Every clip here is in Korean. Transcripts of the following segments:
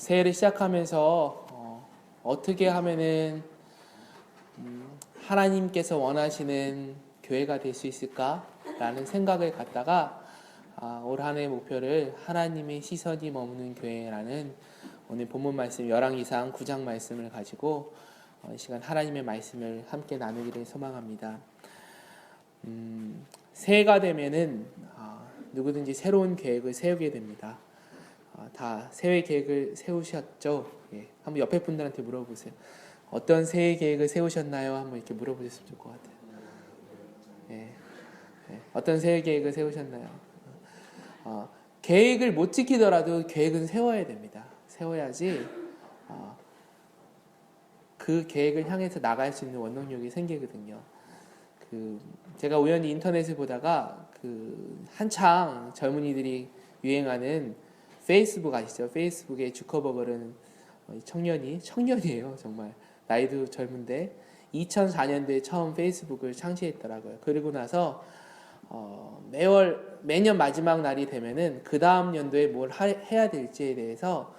새해를 시작하면서 어떻게 하면은 하나님께서 원하시는 교회가 될 수 있을까라는 생각을 갖다가 올 한 해의 목표를 하나님의 시선이 머무는 교회라는 오늘 본문 말씀 열왕기상 9장 말씀을 가지고 이 시간 하나님의 말씀을 함께 나누기를 소망합니다. 새해가 되면은 누구든지 새로운 계획을 세우게 됩니다. 다 새해 계획을 세우셨죠? 예, 한번 옆에 분들한테 물어보세요. 어떤 새해 계획을 세우셨나요? 한번 이렇게 물어보셨으면 좋을 것 같아요. 예, 어떤 새해 계획을 세우셨나요? 계획을 못 지키더라도 계획은 세워야 됩니다. 세워야지 그 계획을 향해서 나갈 수 있는 원동력이 생기거든요. 제가 우연히 인터넷을 보다가 한창 젊은이들이 유행하는 페이스북 아시죠? 페이스북의 주커버글은 청년이에요. 정말 나이도 젊은데 2004년도에 처음 페이스북을 창시했더라고요. 그리고 나서 매년 마지막 날이 되면은 그 다음 연도에 뭘 해야 될지에 대해서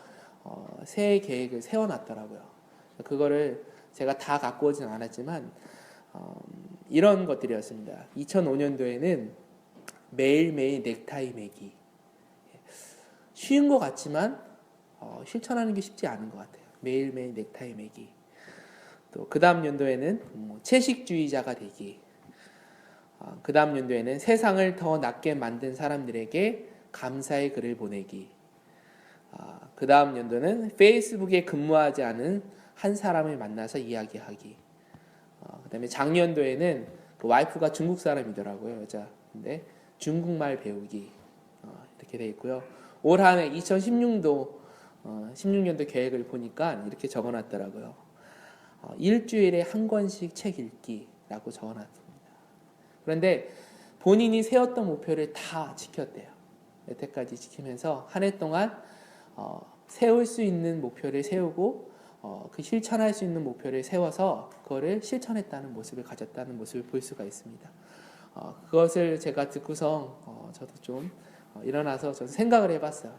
새해 계획을 세워놨더라고요. 그거를 제가 다 갖고 오진 않았지만 이런 것들이었습니다. 2005년도에는 매일매일 넥타이 매기. 쉬운 것 같지만 실천하는 게 쉽지 않은 것 같아요. 매일매일 넥타이 매기. 또 그 다음 연도에는 채식주의자가 되기. 그 다음 연도에는 세상을 더 낫게 만든 사람들에게 감사의 글을 보내기. 그 다음 연도는 페이스북에 근무하지 않은 한 사람을 만나서 이야기하기. 그 다음에 작년도에는 그 와이프가 중국 사람이더라고요. 여자. 근데 중국말 배우기. 이렇게 되어 있고요. 올 한 해 2016년도 16년도 계획을 보니까 이렇게 적어놨더라고요. 일주일에 한 권씩 책 읽기라고 적어놨습니다. 그런데 본인이 세웠던 목표를 다 지켰대요. 여태까지 지키면서 한 해 동안 세울 수 있는 목표를 세우고 그 실천할 수 있는 목표를 세워서 그거를 실천했다는 모습을 가졌다는 모습을 볼 수가 있습니다. 그것을 제가 듣고서 저도 좀 일어나서 저도 생각을 해봤어요.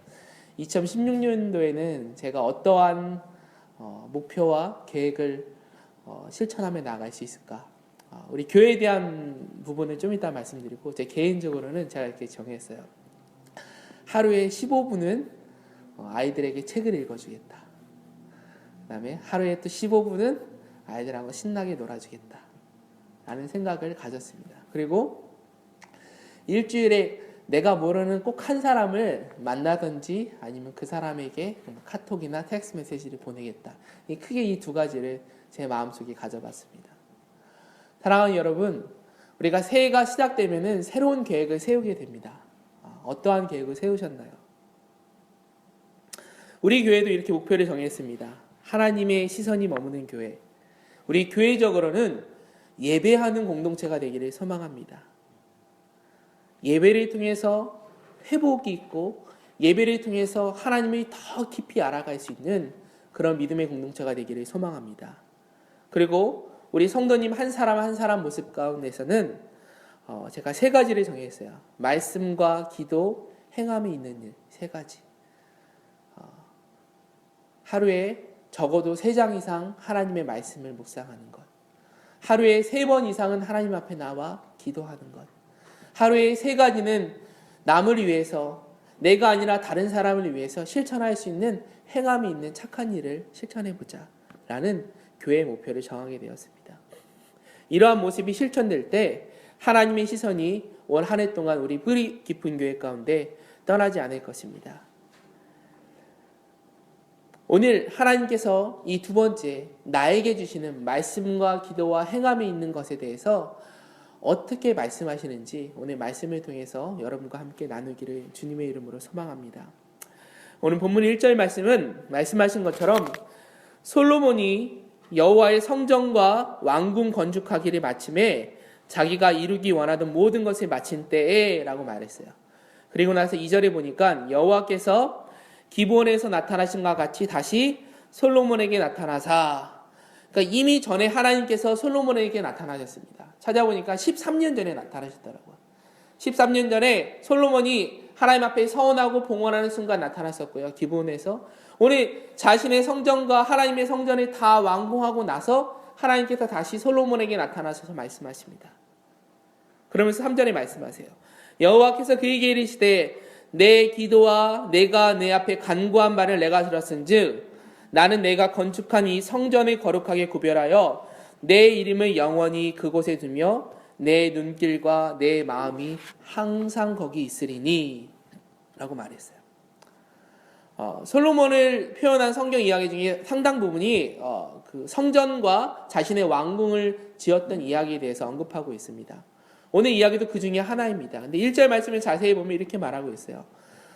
2016년도에는 제가 어떠한 목표와 계획을 실천하며 나갈 수 있을까? 우리 교회에 대한 부분은 좀 이따 말씀드리고 제 개인적으로는 제가 이렇게 정했어요. 하루에 15분은 아이들에게 책을 읽어주겠다. 그 다음에 하루에 또 15분은 아이들하고 신나게 놀아주겠다. 라는 생각을 가졌습니다. 그리고 일주일에 내가 모르는 꼭 한 사람을 만나든지 아니면 그 사람에게 카톡이나 텍스트 메시지를 보내겠다. 크게 이 두 가지를 제 마음속에 가져봤습니다. 사랑하는 여러분, 우리가 새해가 시작되면은 새로운 계획을 세우게 됩니다. 어떠한 계획을 세우셨나요? 우리 교회도 이렇게 목표를 정했습니다. 하나님의 시선이 머무는 교회. 우리 교회적으로는 예배하는 공동체가 되기를 소망합니다. 예배를 통해서 회복이 있고 예배를 통해서 하나님을 더 깊이 알아갈 수 있는 그런 믿음의 공동체가 되기를 소망합니다. 그리고 우리 성도님 한 사람 한 사람 모습 가운데서는 제가 세 가지를 정했어요. 말씀과 기도, 행함이 있는 일 세 가지. 하루에 적어도 3장 이상 하나님의 말씀을 묵상하는 것. 하루에 3번 이상은 하나님 앞에 나와 기도하는 것. 하루에 3가지는 남을 위해서 내가 아니라 다른 사람을 위해서 실천할 수 있는 행함이 있는 착한 일을 실천해보자 라는 교회의 목표를 정하게 되었습니다. 이러한 모습이 실천될 때 하나님의 시선이 올 한 해 동안 우리 뿌리 깊은 교회 가운데 떠나지 않을 것입니다. 오늘 하나님께서 이 두 번째 나에게 주시는 말씀과 기도와 행함이 있는 것에 대해서 어떻게 말씀하시는지 오늘 말씀을 통해서 여러분과 함께 나누기를 주님의 이름으로 소망합니다. 오늘 본문 1절 말씀은 말씀하신 것처럼 솔로몬이 여호와의 성전과 왕궁 건축하기를 마침에 자기가 이루기 원하던 모든 것을 마친 때에 라고 말했어요. 그리고 나서 2절에 보니까 여호와께서 기브온에서 나타나신 것과 같이 다시 솔로몬에게 나타나사, 그러니까 이미 전에 하나님께서 솔로몬에게 나타나셨습니다. 찾아보니까 13년 전에 나타나셨더라고요. 13년 전에 솔로몬이 하나님 앞에 서원하고 봉헌하는 순간 나타났었고요. 기브온에서 오늘 자신의 성전과 하나님의 성전을 다 완공하고 나서 하나님께서 다시 솔로몬에게 나타나셔서 말씀하십니다. 그러면서 3절에 말씀하세요. 여호와께서 그에게 이르시되 내 기도와 내가 내 앞에 간구한 말을 내가 들었은즉 나는 내가 건축한 이 성전을 거룩하게 구별하여 내 이름을 영원히 그곳에 두며 내 눈길과 내 마음이 항상 거기 있으리니 라고 말했어요. 솔로몬을 표현한 성경 이야기 중에 상당 부분이 그 성전과 자신의 왕궁을 지었던 이야기에 대해서 언급하고 있습니다. 오늘 이야기도 그 중에 하나입니다. 근데 1절 말씀을 자세히 보면 이렇게 말하고 있어요.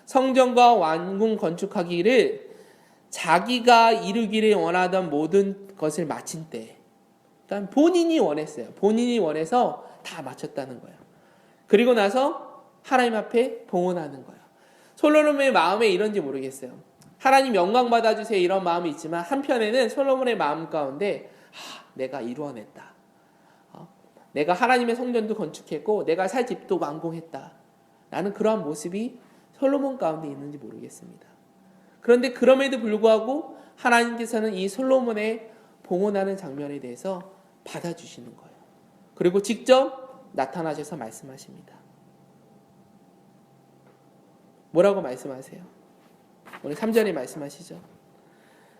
성전과 왕궁 건축하기를 자기가 이루기를 원하던 모든 것을 마친 때, 그러니까 본인이 원했어요. 본인이 원해서 다 마쳤다는 거예요. 그리고 나서 하나님 앞에 봉헌하는 거예요. 솔로몬의 마음에 이런지 모르겠어요. 하나님 영광 받아주세요 이런 마음이 있지만 한편에는 솔로몬의 마음 가운데 내가 이루어냈다. 내가 하나님의 성전도 건축했고 내가 살 집도 완공했다. 라는 그러한 모습이 솔로몬 가운데 있는지 모르겠습니다. 그런데 그럼에도 불구하고 하나님께서는 이 솔로몬의 봉헌하는 장면에 대해서 받아주시는 거예요. 그리고 직접 나타나셔서 말씀하십니다. 뭐라고 말씀하세요? 오늘 3절에 말씀하시죠.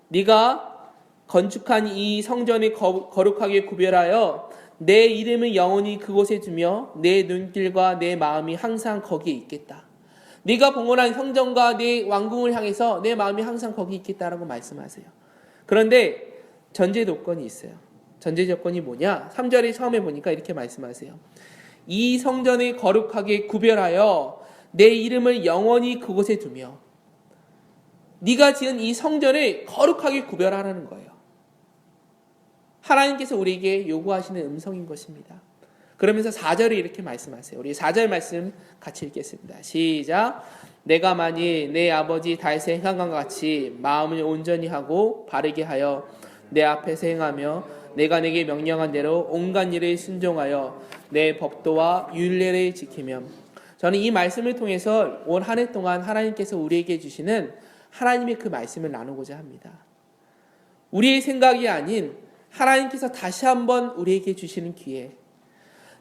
네가 건축한 이 성전을 거룩하게 구별하여 내 이름을 영원히 그곳에 두며 내 눈길과 내 마음이 항상 거기에 있겠다. 네가 봉헌한 성전과 내 왕궁을 향해서 내 마음이 항상 거기 있겠다라고 말씀하세요. 그런데 전제 조건이 있어요. 전제 조건이 뭐냐? 3절에 처음에 보니까 이렇게 말씀하세요. 이 성전을 거룩하게 구별하여 내 이름을 영원히 그곳에 두며 네가 지은 이 성전을 거룩하게 구별하라는 거예요. 하나님께서 우리에게 요구하시는 음성인 것입니다. 그러면서 4절에 이렇게 말씀하세요. 우리 4절 말씀 같이 읽겠습니다. 시작. 내가 만일 내 아버지 다윗의 행한 것 같이 마음을 온전히 하고 바르게 하여 내 앞에서 행하며 내가 내게 명령한 대로 온갖 일에 순종하여 내 법도와 율례를 지키며. 저는 이 말씀을 통해서 올 한 해 동안 하나님께서 우리에게 주시는 하나님의 그 말씀을 나누고자 합니다. 우리의 생각이 아닌 하나님께서 다시 한번 우리에게 주시는 기회.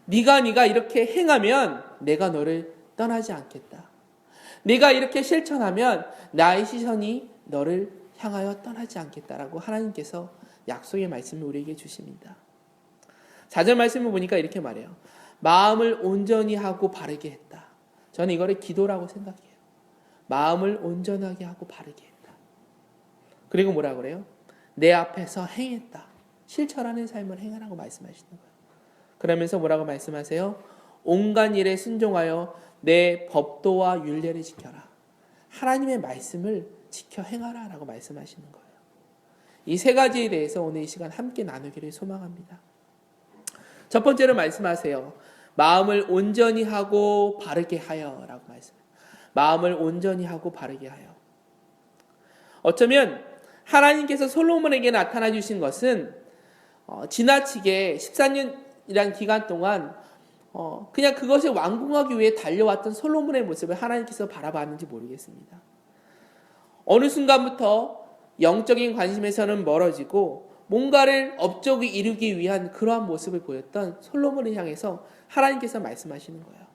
네가 이렇게 행하면 내가 너를 떠나지 않겠다. 네가 이렇게 실천하면 나의 시선이 너를 향하여 떠나지 않겠다라고 하나님께서 약속의 말씀을 우리에게 주십니다. 4절 말씀을 보니까 이렇게 말해요. 마음을 온전히 하고 바르게 했다. 저는 이거를 기도라고 생각해요. 마음을 온전하게 하고 바르게 했다. 그리고 뭐라 그래요? 내 앞에서 행했다. 실천하는 삶을 행하라고 말씀하시는 거예요. 그러면서 뭐라고 말씀하세요? 온갖 일에 순종하여 내 법도와 율례를 지켜라. 하나님의 말씀을 지켜 행하라 라고 말씀하시는 거예요. 이 세 가지에 대해서 오늘 이 시간 함께 나누기를 소망합니다. 첫 번째로 말씀하세요. 마음을 온전히 하고 바르게 하여 라고 말씀해요. 마음을 온전히 하고 바르게 하여. 어쩌면 하나님께서 솔로몬에게 나타나 주신 것은 지나치게 14년이라는 기간 동안 그냥 그것을 완공하기 위해 달려왔던 솔로몬의 모습을 하나님께서 바라봤는지 모르겠습니다. 어느 순간부터 영적인 관심에서는 멀어지고 뭔가를 업적을 이루기 위한 그러한 모습을 보였던 솔로몬을 향해서 하나님께서 말씀하시는 거예요.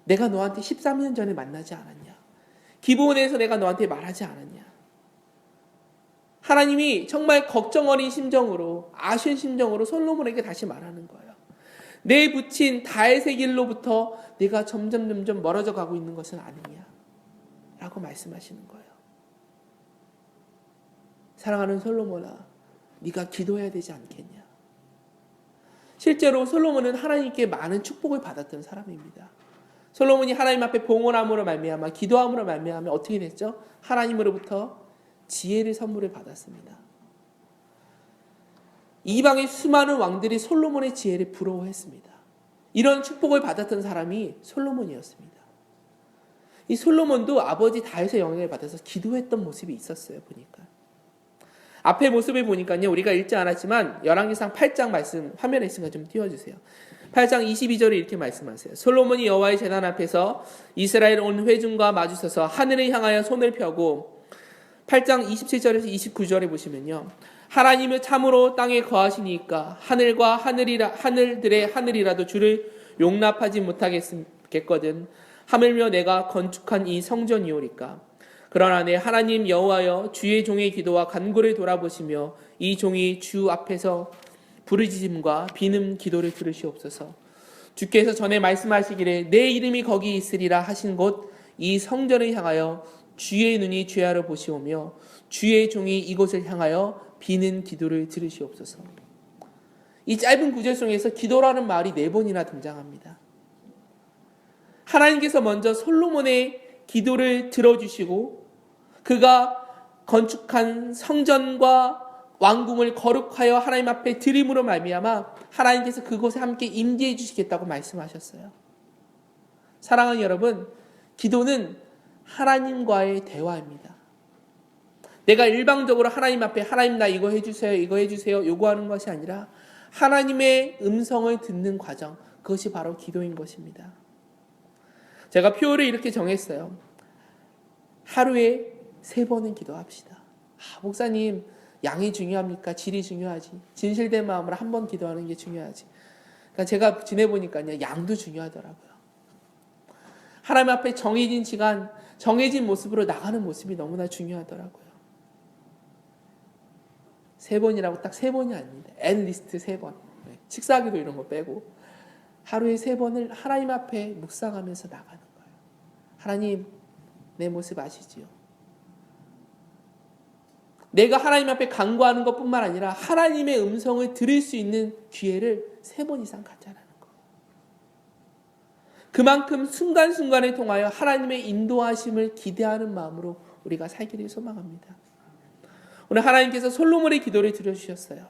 내가 너한테 13년 전에 만나지 않았냐? 기브온에서 내가 너한테 말하지 않았냐? 하나님이 정말 걱정 어린 심정으로, 아쉬운 심정으로 솔로몬에게 다시 말하는 거예요. 내 부친 다윗의 길로부터 네가 점점 멀어져 가고 있는 것은 아니냐? 라고 말씀하시는 거예요. 사랑하는 솔로몬아, 네가 기도해야 되지 않겠냐? 실제로 솔로몬은 하나님께 많은 축복을 받았던 사람입니다. 솔로몬이 하나님 앞에 봉헌함으로 말미암아 기도함으로 말미암아 어떻게 됐죠? 하나님으로부터 지혜를 선물을 받았습니다. 이방의 수많은 왕들이 솔로몬의 지혜를 부러워했습니다. 이런 축복을 받았던 사람이 솔로몬이었습니다. 이 솔로몬도 아버지 다윗의 영향을 받아서 기도했던 모습이 있었어요. 보니까 앞에 모습을 보니까요, 우리가 읽지 않았지만 열왕기상 8장 말씀 화면에 있으니까 좀 띄워주세요. 8장 22절에 이렇게 말씀하세요. 솔로몬이 여호와의 제단 앞에서 이스라엘 온 회중과 마주서서 하늘을 향하여 손을 펴고 8장 27절에서 29절에 보시면요. 하나님은 참으로 땅에 거하시니까 하늘과 하늘들의 하늘이라도 주를 용납하지 못하겠거든. 하물며 내가 건축한 이 성전이오리까. 그러나 내 하나님 여호와여 주의 종의 기도와 간구를 돌아보시며 이 종이 주 앞에서 부르짖음과 비는 기도를 들으시옵소서. 주께서 전에 말씀하시기를 내 이름이 거기 있으리라 하신 곳 이 성전을 향하여 주의 눈이 죄하러 보시오며 주의 종이 이곳을 향하여 비는 기도를 들으시옵소서. 이 짧은 구절 속에서 기도라는 말이 4번이나 등장합니다. 하나님께서 먼저 솔로몬의 기도를 들어주시고 그가 건축한 성전과 왕궁을 거룩하여 하나님 앞에 드림으로 말미암아 하나님께서 그곳에 함께 임재해 주시겠다고 말씀하셨어요. 사랑하는 여러분, 기도는 하나님과의 대화입니다. 내가 일방적으로 하나님 앞에 하나님 나 이거 해주세요, 이거 해주세요 요구하는 것이 아니라 하나님의 음성을 듣는 과정, 그것이 바로 기도인 것입니다. 제가 표를 이렇게 정했어요. 하루에 3번은 기도합시다. 목사님, 양이 중요합니까? 질이 중요하지. 진실된 마음으로 1번 기도하는 게 중요하지. 그러니까 제가 지내보니까요, 양도 중요하더라고요. 하나님 앞에 정해진 시간, 정해진 모습으로 나가는 모습이 너무나 중요하더라고요. 3번이라고 딱 3번이 아닙니다. 앤리스트 3번. 식사기도 이런 거 빼고 하루에 3번을 하나님 앞에 묵상하면서 나가는 거예요. 하나님, 내 모습 아시지요? 내가 하나님 앞에 간구하는 것뿐만 아니라 하나님의 음성을 들을 수 있는 기회를 3번 이상 갖자라는 거예요. 그만큼 순간순간을 통하여 하나님의 인도하심을 기대하는 마음으로 우리가 살기를 소망합니다. 오늘 하나님께서 솔로몬의 기도를 들어주셨어요.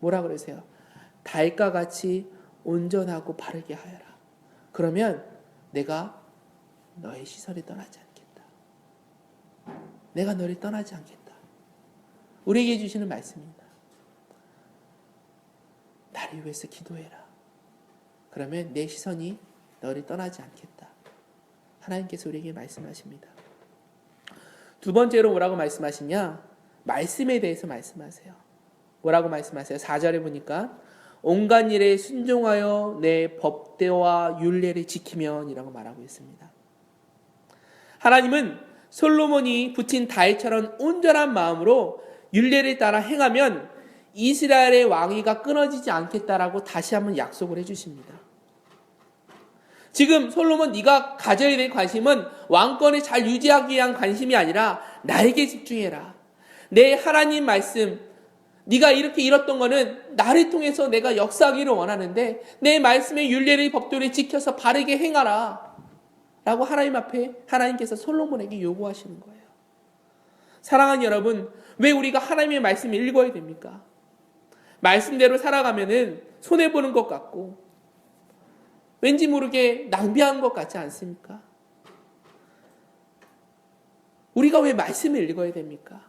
뭐라 그러세요? 달과 같이 온전하고 바르게 하여라. 그러면 내가 너의 시선을 떠나지 않겠다. 내가 너를 떠나지 않겠다. 우리에게 주시는 말씀입니다. 나를 위해서 기도해라. 그러면 내 시선이 너를 떠나지 않겠다. 하나님께서 우리에게 말씀하십니다. 2번째로 뭐라고 말씀하시냐? 말씀에 대해서 말씀하세요. 뭐라고 말씀하세요? 4절에 보니까 온갖 일에 순종하여 내 법대와 율례를 지키면 이라고 말하고 있습니다. 하나님은 솔로몬이 붙인 다윗처럼 온전한 마음으로 율례를 따라 행하면 이스라엘의 왕위가 끊어지지 않겠다라고 다시 한번 약속을 해주십니다. 지금 솔로몬, 네가 가져야 될 관심은 왕권을 잘 유지하기 위한 관심이 아니라 나에게 집중해라. 내 하나님 말씀, 네가 이렇게 잃었던 거는 나를 통해서 내가 역사하기를 원하는데 내 말씀의 율례를 법도를 지켜서 바르게 행하라 라고 하나님 앞에 하나님께서 솔로몬에게 요구하시는 거예요. 사랑하는 여러분, 왜 우리가 하나님의 말씀을 읽어야 됩니까? 말씀대로 살아가면은 손해보는 것 같고 왠지 모르게 낭비하는 것 같지 않습니까? 우리가 왜 말씀을 읽어야 됩니까?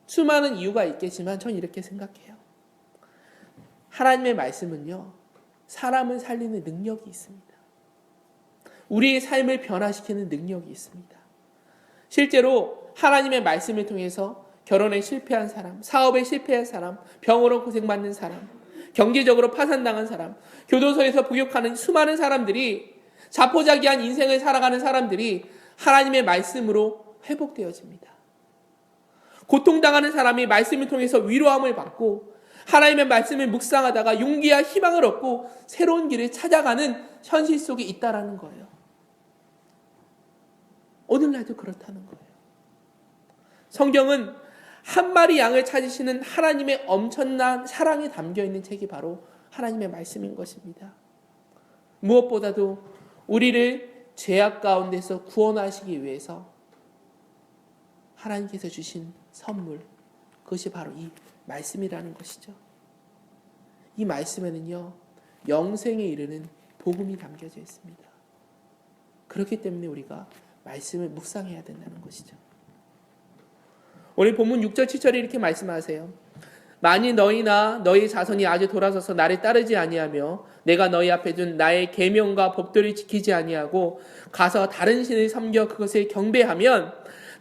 수많은 이유가 있겠지만 전 이렇게 생각해요. 하나님의 말씀은요, 사람을 살리는 능력이 있습니다. 우리의 삶을 변화시키는 능력이 있습니다. 실제로 하나님의 말씀을 통해서 결혼에 실패한 사람, 사업에 실패한 사람, 병으로 고생받는 사람, 경제적으로 파산당한 사람, 교도소에서 복역하는 수많은 사람들이, 자포자기한 인생을 살아가는 사람들이 하나님의 말씀으로 회복되어집니다. 고통당하는 사람이 말씀을 통해서 위로함을 받고 하나님의 말씀을 묵상하다가 용기와 희망을 얻고 새로운 길을 찾아가는 현실 속에 있다라는 거예요. 오늘날도 그렇다는 거예요. 성경은 한 마리 양을 찾으시는 하나님의 엄청난 사랑이 담겨있는 책이 바로 하나님의 말씀인 것입니다. 무엇보다도 우리를 죄악 가운데서 구원하시기 위해서 하나님께서 주신 선물, 그것이 바로 이 말씀이라는 것이죠. 이 말씀에는요, 영생에 이르는 복음이 담겨져 있습니다. 그렇기 때문에 우리가 말씀을 묵상해야 된다는 것이죠. 오늘 본문 6절 7절에 이렇게 말씀하세요. 만일 너희나 너희 자손이 아직 돌아서서 나를 따르지 아니하며 내가 너희 앞에 둔 나의 계명과 법도를 지키지 아니하고 가서 다른 신을 섬겨 그것을 경배하면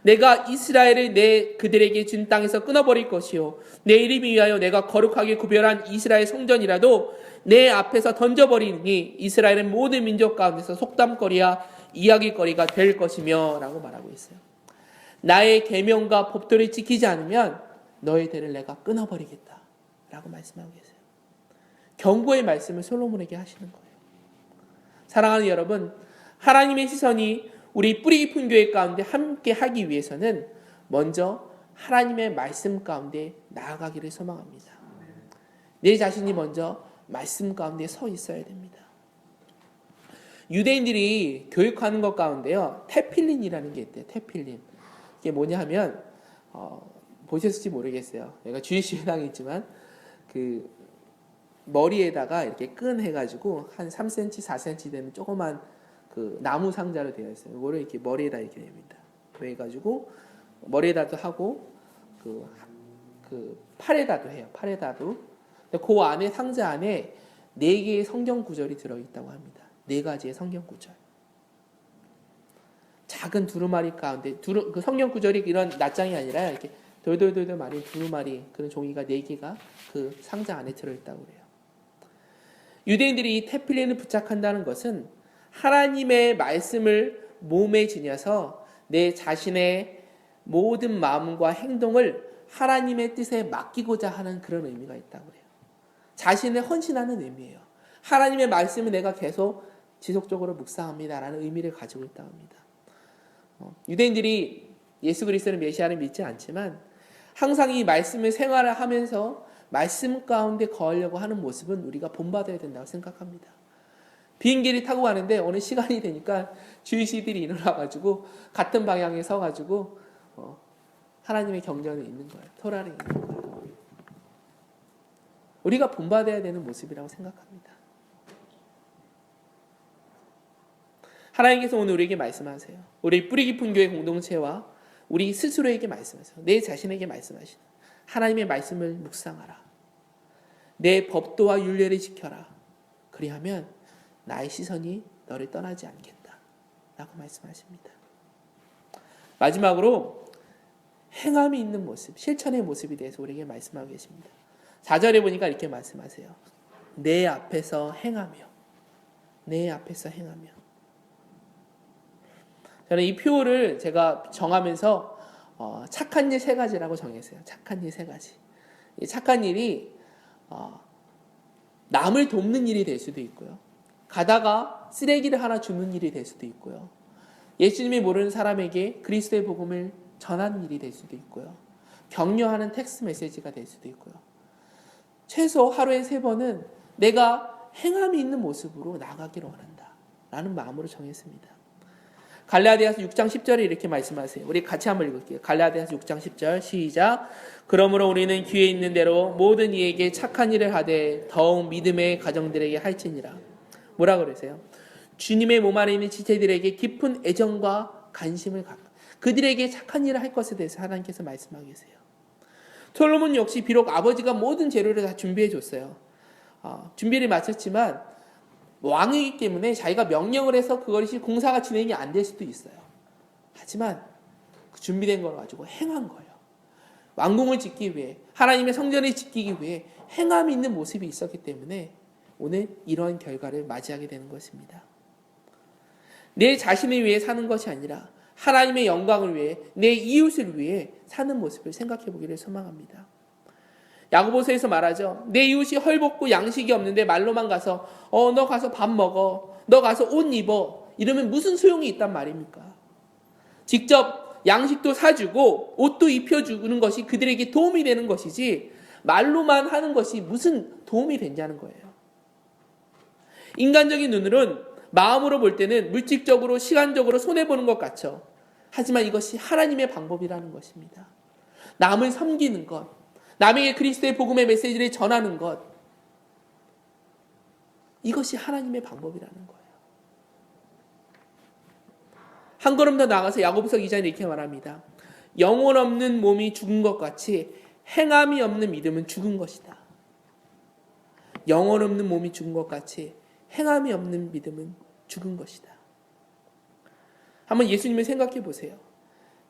내가 이스라엘을 그들에게 준 땅에서 끊어버릴 것이요 내 이름을 위하여 내가 거룩하게 구별한 이스라엘 성전이라도 내 앞에서 던져버리니 이스라엘은 모든 민족 가운데서 속담거리야 이야기거리가 될 것이며 라고 말하고 있어요. 나의 계명과 법도를 지키지 않으면 너희들을 내가 끊어버리겠다 라고 말씀하고 계세요. 경고의 말씀을 솔로몬에게 하시는 거예요. 사랑하는 여러분, 하나님의 시선이 우리 뿌리 깊은 교회 가운데 함께 하기 위해서는 먼저 하나님의 말씀 가운데 나아가기를 소망합니다. 내 자신이 먼저 말씀 가운데 서 있어야 됩니다. 유대인들이 교육하는 것 가운데요, 테필린이라는 게 있대요. 테필린. 이게 뭐냐 하면 보셨을지 모르겠어요. 내가 주일시 회당에 있지만 그 머리에다가 이렇게 끈 해가지고 한 3cm, 4cm 되는 조그만 그 나무 상자로 되어 있어요. 이거를 이렇게 머리에다 이렇게 됩니다. 그래가지고 머리에다도 하고 그 팔에다도 해요. 팔에다도. 근데 그 안에 상자 안에 4개의 성경 구절이 들어있다고 합니다. 4가지의 성경 구절. 작은 두루마리 가운데 그 성경 구절이 이런 낱장이 아니라 이렇게 돌돌돌돌 말린 두루마리 그런 종이가 4개가 그 상자 안에 들어있다고 그래요. 유대인들이 이 테필린을 부착한다는 것은 하나님의 말씀을 몸에 지녀서 내 자신의 모든 마음과 행동을 하나님의 뜻에 맡기고자 하는 그런 의미가 있다고 해요. 자신을 헌신하는 의미예요. 하나님의 말씀을 내가 계속 지속적으로 묵상합니다라는 의미를 가지고 있다고 합니다. 유대인들이 예수 그리스도는 메시아를 믿지 않지만 항상 이 말씀을 생활을 하면서 말씀 가운데 거하려고 하는 모습은 우리가 본받아야 된다고 생각합니다. 비행기를 타고 가는데 어느 시간이 되니까 주의시들이 일어나가지고 같은 방향에 서가지고 하나님의 경전을 읽는 거예요. 토라를 읽는 거예요. 우리가 본받아야 되는 모습이라고 생각합니다. 하나님께서 오늘 우리에게 말씀하세요. 우리 뿌리 깊은 교회 공동체와 우리 스스로에게 말씀하세요. 내 자신에게 말씀하시는 하나님의 말씀을 묵상하라. 내 법도와 율례를 지켜라. 그리하면 나의 시선이 너를 떠나지 않겠다 라고 말씀하십니다. 마지막으로 행함이 있는 모습, 실천의 모습에 대해서 우리에게 말씀하고 계십니다. 4절에 보니까 이렇게 말씀하세요. 내 앞에서 행하며, 내 앞에서 행하며. 저는 이 표를 제가 정하면서 착한 일 3가지라고 정했어요. 착한 일 3가지. 이 착한 일이 남을 돕는 일이 될 수도 있고요. 가다가 쓰레기를 하나 주는 일이 될 수도 있고요. 예수님이 모르는 사람에게 그리스도의 복음을 전하는 일이 될 수도 있고요. 격려하는 텍스트 메시지가 될 수도 있고요. 최소 하루에 3번은 내가 행함이 있는 모습으로 나가기를 원한다 라는 마음으로 정했습니다. 갈라디아서 6장 10절에 이렇게 말씀하세요. 우리 같이 한번 읽을게요. 갈라디아서 6장 10절 시작. 그러므로 우리는 귀에 있는 대로 모든 이에게 착한 일을 하되 더욱 믿음의 가정들에게 할지니라. 뭐라 그러세요? 주님의 몸 안에 있는 지체들에게 깊은 애정과 관심을 갖고 그들에게 착한 일을 할 것에 대해서 하나님께서 말씀하고 계세요. 솔로몬 역시 비록 아버지가 모든 재료를 다 준비해 줬어요. 준비를 마쳤지만 왕이기 때문에 자기가 명령을 해서 그것이 공사가 진행이 안 될 수도 있어요. 하지만 그 준비된 걸 가지고 행한 거예요. 왕궁을 짓기 위해, 하나님의 성전을 지키기 위해 행함이 있는 모습이 있었기 때문에 오늘 이러한 결과를 맞이하게 되는 것입니다. 내 자신을 위해 사는 것이 아니라 하나님의 영광을 위해, 내 이웃을 위해 사는 모습을 생각해 보기를 소망합니다. 야고보서에서 말하죠. 내 이웃이 헐벗고 양식이 없는데 말로만 가서 너 가서 밥 먹어, 너 가서 옷 입어 이러면 무슨 소용이 있단 말입니까? 직접 양식도 사주고 옷도 입혀주는 것이 그들에게 도움이 되는 것이지 말로만 하는 것이 무슨 도움이 되냐는 거예요. 인간적인 눈으로는 마음으로 볼 때는 물질적으로 시간적으로 손해보는 것 같죠. 하지만 이것이 하나님의 방법이라는 것입니다. 남을 섬기는 것, 남에게 그리스도의 복음의 메시지를 전하는 것, 이것이 하나님의 방법이라는 거예요. 한 걸음 더 나가서 야고보서 2장에 이렇게 말합니다. 영혼 없는 몸이 죽은 것 같이 행함이 없는 믿음은 죽은 것이다. 영혼 없는 몸이 죽은 것 같이 행함이 없는 믿음은 죽은 것이다. 한번 예수님을 생각해 보세요.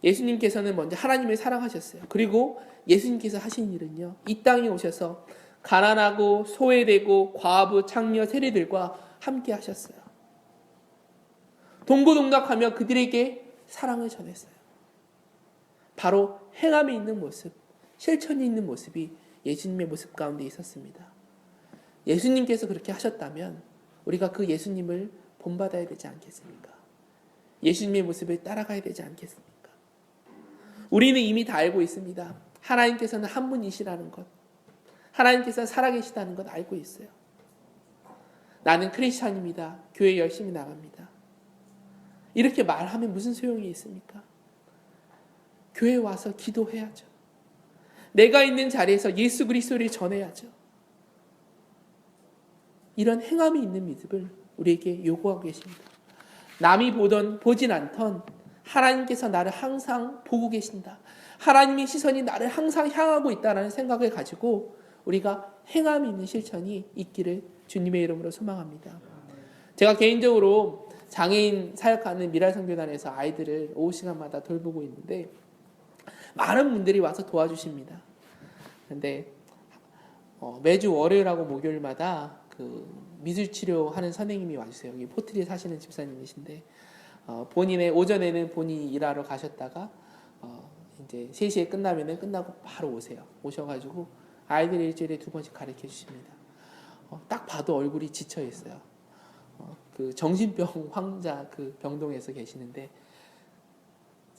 예수님께서는 먼저 하나님을 사랑하셨어요. 그리고 예수님께서 하신 일은요, 이 땅에 오셔서 가난하고 소외되고 과부, 창녀, 세리들과 함께 하셨어요. 동고동락하며 그들에게 사랑을 전했어요. 바로 행함이 있는 모습, 실천이 있는 모습이 예수님의 모습 가운데 있었습니다. 예수님께서 그렇게 하셨다면 우리가 그 예수님을 본받아야 되지 않겠습니까? 예수님의 모습을 따라가야 되지 않겠습니까? 우리는 이미 다 알고 있습니다. 하나님께서는 한 분이시라는 것, 하나님께서 살아계시다는 것 알고 있어요. 나는 크리스찬입니다. 교회 열심히 나갑니다. 이렇게 말하면 무슨 소용이 있습니까? 교회 와서 기도해야죠. 내가 있는 자리에서 예수 그리스도를 전해야죠. 이런 행함이 있는 믿음을 우리에게 요구하고 계십니다. 남이 보진 않던 하나님께서 나를 항상 보고 계신다. 하나님의 시선이 나를 항상 향하고 있다는 생각을 가지고 우리가 행함이 있는 실천이 있기를 주님의 이름으로 소망합니다. 제가 개인적으로 장애인 사역하는 미랄성교단에서 아이들을 오후 시간마다 돌보고 있는데 많은 분들이 와서 도와주십니다. 그런데 매주 월요일하고 목요일마다 그 미술치료하는 선생님이 와주세요. 여기 포트리에 사시는 집사님이신데 본인의 오전에는 본인이 일하러 가셨다가 이제 3시에 끝나고 바로 오세요. 오셔가지고 아이들 일주일에 2번씩 가르쳐 주십니다. 딱 봐도 얼굴이 지쳐 있어요. 그 정신병 환자 그 병동에서 계시는데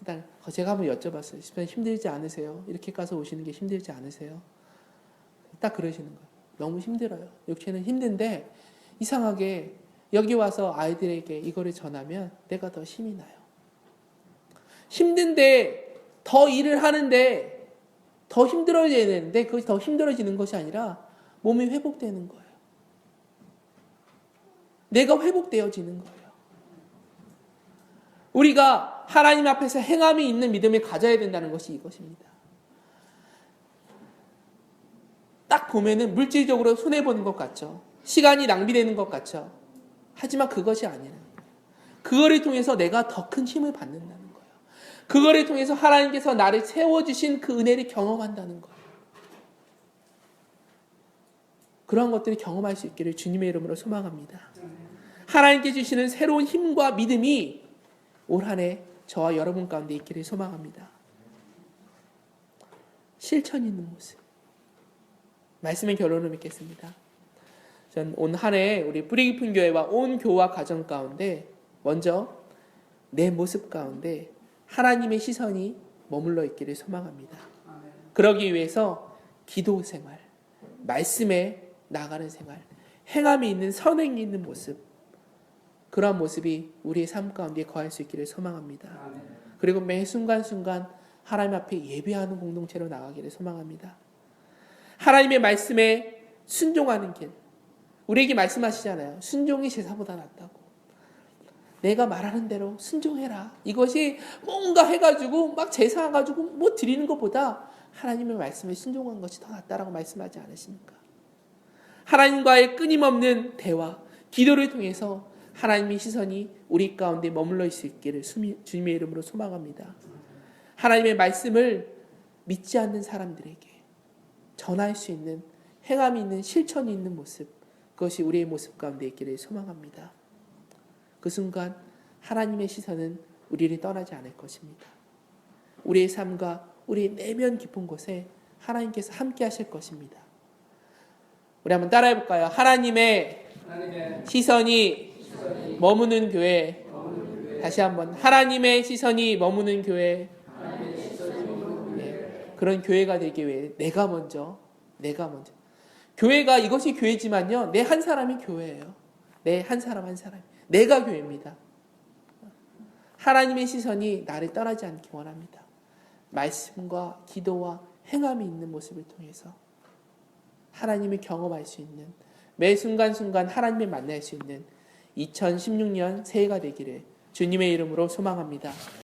일단 제가 한번 여쭤봤어요. 집사님 힘들지 않으세요? 이렇게 가서 오시는 게 힘들지 않으세요? 딱 그러시는 거예요. 너무 힘들어요. 육체는 힘든데 이상하게 여기 와서 아이들에게 이거를 전하면 내가 더 힘이 나요. 힘든데 더 일을 하는데 더 힘들어져야 되는데 그것이 더 힘들어지는 것이 아니라 몸이 회복되는 거예요. 내가 회복되어지는 거예요. 우리가 하나님 앞에서 행함이 있는 믿음을 가져야 된다는 것이 이것입니다. 딱 보면은 물질적으로 손해보는 것 같죠. 시간이 낭비되는 것 같죠. 하지만 그것이 아니라 그거를 통해서 내가 더 큰 힘을 받는다는 거예요. 그거를 통해서 하나님께서 나를 세워주신 그 은혜를 경험한다는 거예요. 그러한 것들을 경험할 수 있기를 주님의 이름으로 소망합니다. 하나님께 주시는 새로운 힘과 믿음이 올 한 해 저와 여러분 가운데 있기를 소망합니다. 실천 있는 모습. 말씀의 결론을 맺겠습니다. 전 온 한 해 우리 뿌리 깊은 교회와 온 교와 가정 가운데 먼저 내 모습 가운데 하나님의 시선이 머물러 있기를 소망합니다. 그러기 위해서 기도 생활, 말씀에 나가는 생활, 행함이 있는 선행이 있는 모습, 그러한 모습이 우리의 삶 가운데 거할 수 있기를 소망합니다. 그리고 매 순간순간 하나님 앞에 예배하는 공동체로 나가기를 소망합니다. 하나님의 말씀에 순종하는 길. 우리에게 말씀하시잖아요. 순종이 제사보다 낫다고. 내가 말하는 대로 순종해라. 이것이 뭔가 해가지고 막 제사해가지고 뭐 드리는 것보다 하나님의 말씀에 순종한 것이 더 낫다라고 말씀하지 않으십니까? 하나님과의 끊임없는 대화, 기도를 통해서 하나님의 시선이 우리 가운데 머물러 있을 있기를 주님의 이름으로 소망합니다. 하나님의 말씀을 믿지 않는 사람들에게 전할 수 있는 행함이 있는 실천이 있는 모습, 그것이 우리의 모습 가운데 있기를 소망합니다. 그 순간 하나님의 시선은 우리를 떠나지 않을 것입니다. 우리의 삶과 우리의 내면 깊은 곳에 하나님께서 함께 하실 것입니다. 우리 한번 따라해 볼까요? 하나님의 시선이 머무는 교회. 다시 한번 하나님의 시선이 머무는 교회. 그런 교회가 되기 위해 내가 먼저 교회가 이것이 교회지만요, 내 한 사람이 교회예요. 내 한 사람 한 사람, 내가 교회입니다. 하나님의 시선이 나를 떠나지 않기 원합니다. 말씀과 기도와 행함이 있는 모습을 통해서 하나님을 경험할 수 있는, 매 순간순간 하나님을 만날 수 있는 2016년 새해가 되기를 주님의 이름으로 소망합니다.